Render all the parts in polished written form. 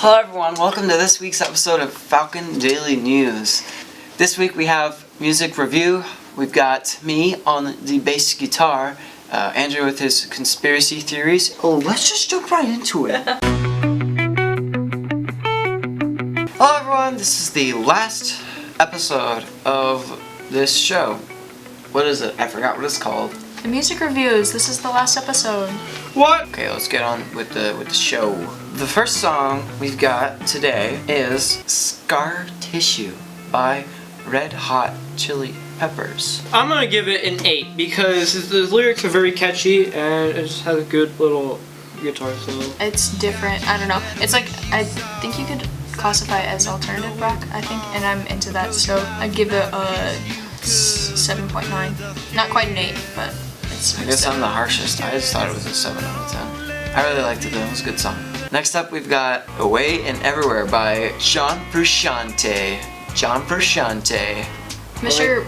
Hello everyone, welcome to this week's episode of Falcon Daily News. This week we have music review. We've got me on the bass guitar, Andrew with his conspiracy theories. Oh, let's just jump right into it. Hello everyone, this is the last episode of this show. What is it? I forgot what it's called. The music reviews. This is the last episode. What? Okay, let's get on with the show. The first song we've got today is Scar Tissue by Red Hot Chili Peppers. I'm gonna give it an 8 because the lyrics are very catchy and it just has a good little guitar solo. It's different. I don't know. It's like, I think you could classify it as alternative rock, I think, and I'm into that, so I'd give it a 7.9. Not quite an 8, but it's I guess I'm the harshest. I just thought it was a 7 out of 10. I really liked it though. It was a good song. Next up, we've got Away and Everywhere by John Frusciante. Mr.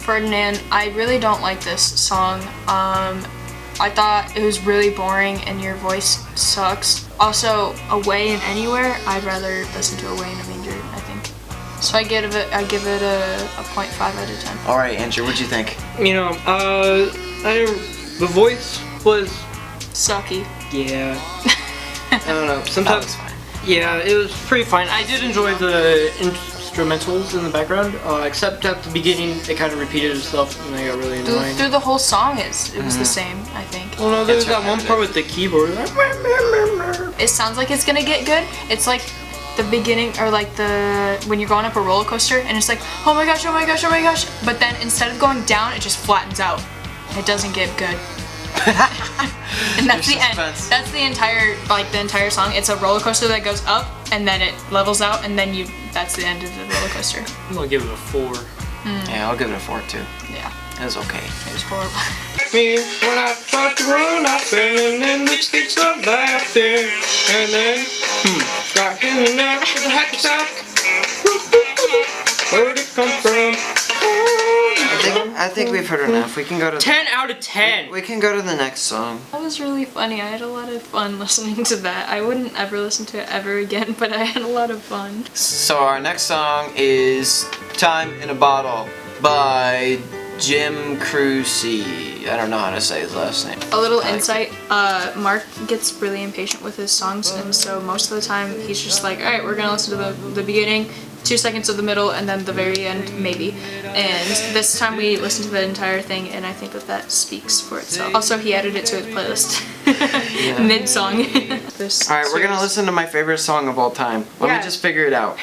Ferdinand, I really don't like this song. I thought it was really boring and your voice sucks. Also, Away and Anywhere, I'd rather listen to Away in a Manger, I think. So I give it a 0.5 out of 10. Alright, Andrew, what'd you think? You know, the voice was sucky. Yeah. I don't know. Sometimes. That was fine. Yeah, it was pretty fine. I did enjoy the instrumentals in the background, except at the beginning it kind of repeated itself and they got really annoying. Through the whole song, it was the same, I think. Well, no, there's that one part with the keyboard. It sounds like it's gonna get good. It's like the beginning, or like when you're going up a roller coaster and it's like, oh my gosh, oh my gosh, oh my gosh. But then instead of going down, it just flattens out. It doesn't get good. And that's the end. That's the entire song. It's a roller coaster that goes up and then it levels out and then that's the end of the roller coaster. I'm gonna give it a 4. Yeah, I'll give it a 4 too. Yeah. It was okay. It was horrible. Me when I tried to run, I fell and then the sticks of laughter and then got in and out with a hacky sack. Where'd it come from? I think we've heard enough. We can go to 10 out of 10. We can go to the next song. That was really funny. I had a lot of fun listening to that. I wouldn't ever listen to it ever again, but I had a lot of fun. So our next song is Time in a Bottle by Jim Crucy. I don't know how to say his last name. A little insight, Mark gets really impatient with his songs, and so most of the time he's just like, alright, we're gonna listen to the beginning, 2 seconds of the middle, and then the very end, maybe. And this time we listened to the entire thing, and I think that speaks for itself. Also, he added it to his playlist. Mid-song. Alright, we're gonna listen to my favorite song of all time. Let me just figure it out.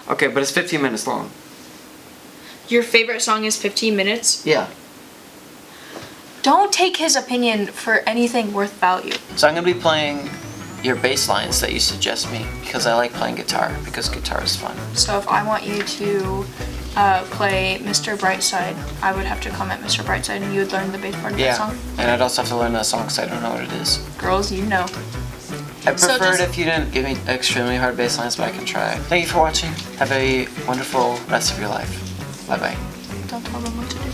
Okay, but it's 15 minutes long. Your favorite song is 15 minutes? Yeah. Don't take his opinion for anything worth value. So I'm gonna be playing your bass lines that you suggest me because I like playing guitar, because guitar is fun. So if I want you to play Mr. Brightside, I would have to comment Mr. Brightside and you would learn the bass part of that song? Yeah, and I'd also have to learn that song because I don't know what it is. Girls, you know. I prefer it if you didn't give me extremely hard bass lines, but I can try. Thank you for watching. Have a wonderful rest of your life. Bye-bye. Don't tell them what to do.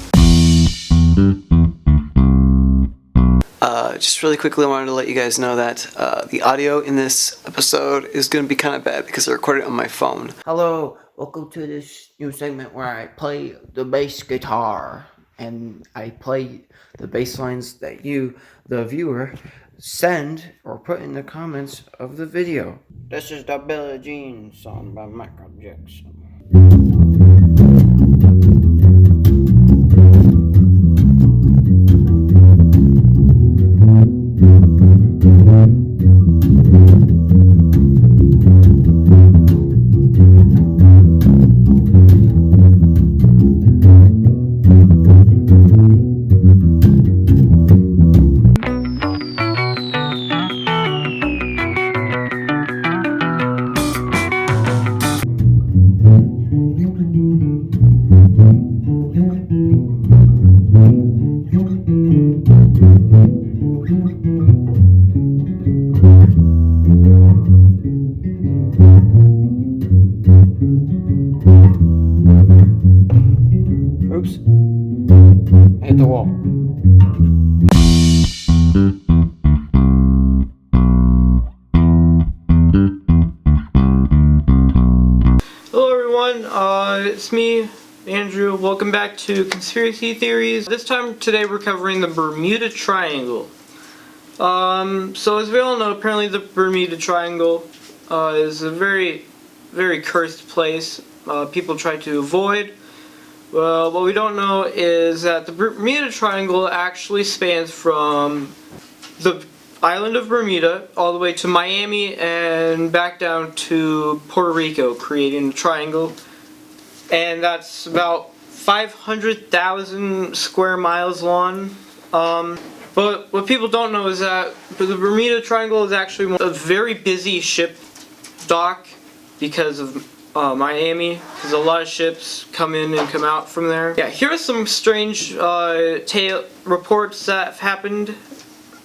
Just really quickly, I wanted to let you guys know that the audio in this episode is going to be kind of bad because I recorded it on my phone. Hello, welcome to this new segment where I play the bass guitar. And I play the bass lines that you, the viewer, send or put in the comments of the video. This is the Billie Jean song by Michael Jackson. Oops. Hit the wall. it's me, Andrew. Welcome back to Conspiracy Theories. Today we're covering the Bermuda Triangle. So as we all know, apparently the Bermuda Triangle is a very, very cursed place. People try to avoid. Well, what we don't know is that the Bermuda Triangle actually spans from the island of Bermuda all the way to Miami and back down to Puerto Rico, creating a triangle. And that's about 500,000 square miles long. But what people don't know is that the Bermuda Triangle is actually a very busy ship dock because of Miami, because a lot of ships come in and come out from there. Yeah, here are some strange reports that have happened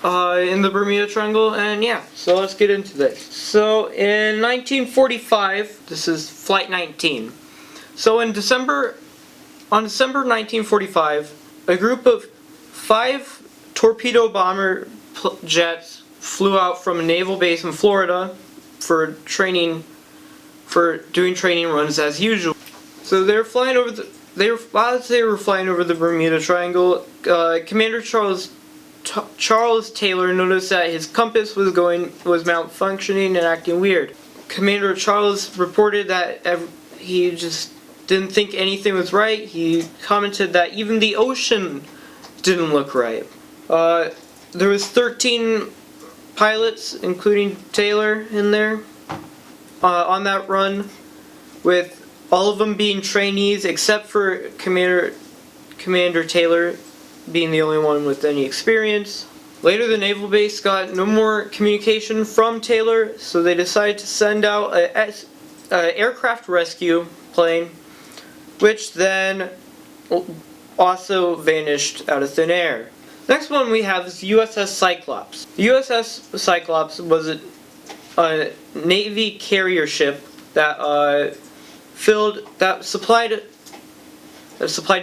in the Bermuda Triangle, and yeah, so let's get into this. So in 1945, this is Flight 19. So on December 1945, a group of 5 torpedo bomber jets flew out from a naval base in Florida for doing training runs as usual. So they were flying over as they were flying over the Bermuda Triangle, Commander Charles Taylor noticed that his compass was malfunctioning and acting weird. Commander Charles reported that he just didn't think anything was right. He commented that even the ocean didn't look right. There was 13 pilots, including Taylor, in there on that run, with all of them being trainees except for Commander Taylor being the only one with any experience. Later, the naval base got no more communication from Taylor, so they decided to send out an aircraft rescue plane, which then also vanished out of thin air. Next one we have is the USS Cyclops. The USS Cyclops was a Navy carrier ship that supplied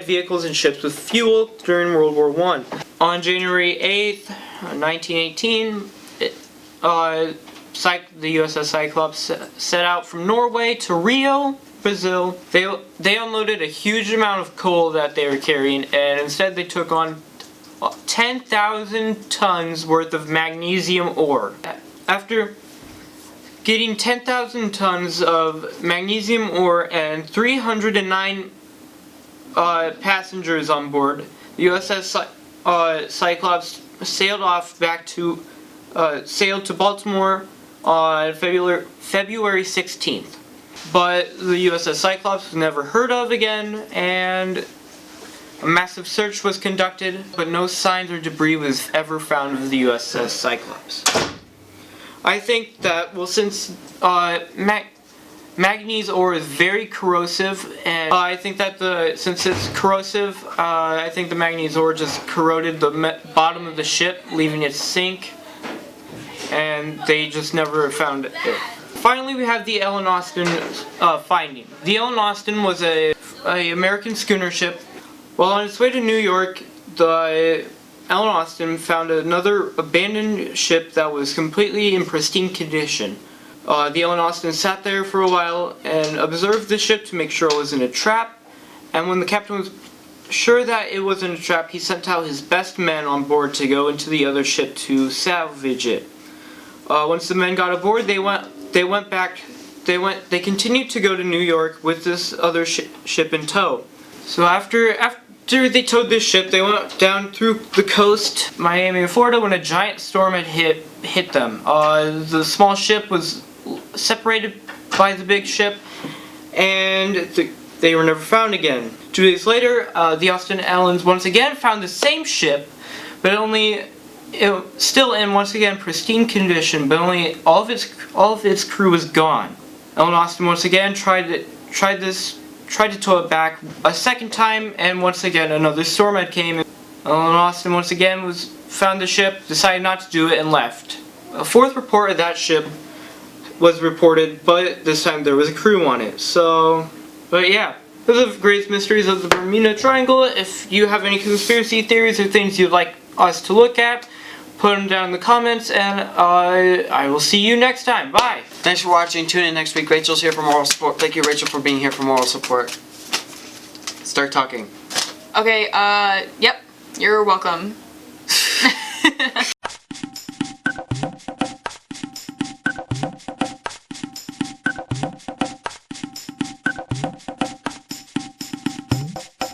vehicles and ships with fuel during World War I. On January 8th, 1918, the USS Cyclops set out from Norway to Rio, Brazil. They unloaded a huge amount of coal that they were carrying, and instead they took on 10,000 tons worth of magnesium ore. After getting 10,000 tons of magnesium ore and 309 passengers on board, the USS Cyclops sailed to Baltimore on February 16th. But the USS Cyclops was never heard of again, and a massive search was conducted, but no signs or debris was ever found of the USS Cyclops. I think that, well, since manganese ore is very corrosive, and I think that since it's corrosive, I think the manganese ore just corroded the bottom of the ship, leaving it sink, and they just never found it. Finally, we have the Ellen Austin finding. The Ellen Austin was a American schooner ship. While on its way to New York, the Ellen Austin found another abandoned ship that was completely in pristine condition. The Ellen Austin sat there for a while and observed the ship to make sure it wasn't a trap, and when the captain was sure that it wasn't a trap, he sent out his best men on board to go into the other ship to salvage it. Once the men got aboard, they continued to go to New York with this other ship in tow. So after they towed this ship, they went down through the coast, Miami and Florida, when a giant storm had hit them. The small ship was separated by the big ship, and they were never found again. 2 days later, the Austin Allens once again found the same ship, but still in once again pristine condition, but only all of its crew was gone. Ellen Austin once again tried to tow it back a second time, and once again another storm had came. Ellen Austin once again found the ship, decided not to do it, and left. A fourth report of that ship was reported, but this time there was a crew on it. But yeah, those are the greatest mysteries of the Bermuda Triangle. If you have any conspiracy theories or things you'd like us to look at, put them down in the comments, and I will see you next time. Bye! Thanks for watching. Tune in next week. Rachel's here for moral support. Thank you, Rachel, for being here for moral support. Start talking. Okay, yep, you're welcome.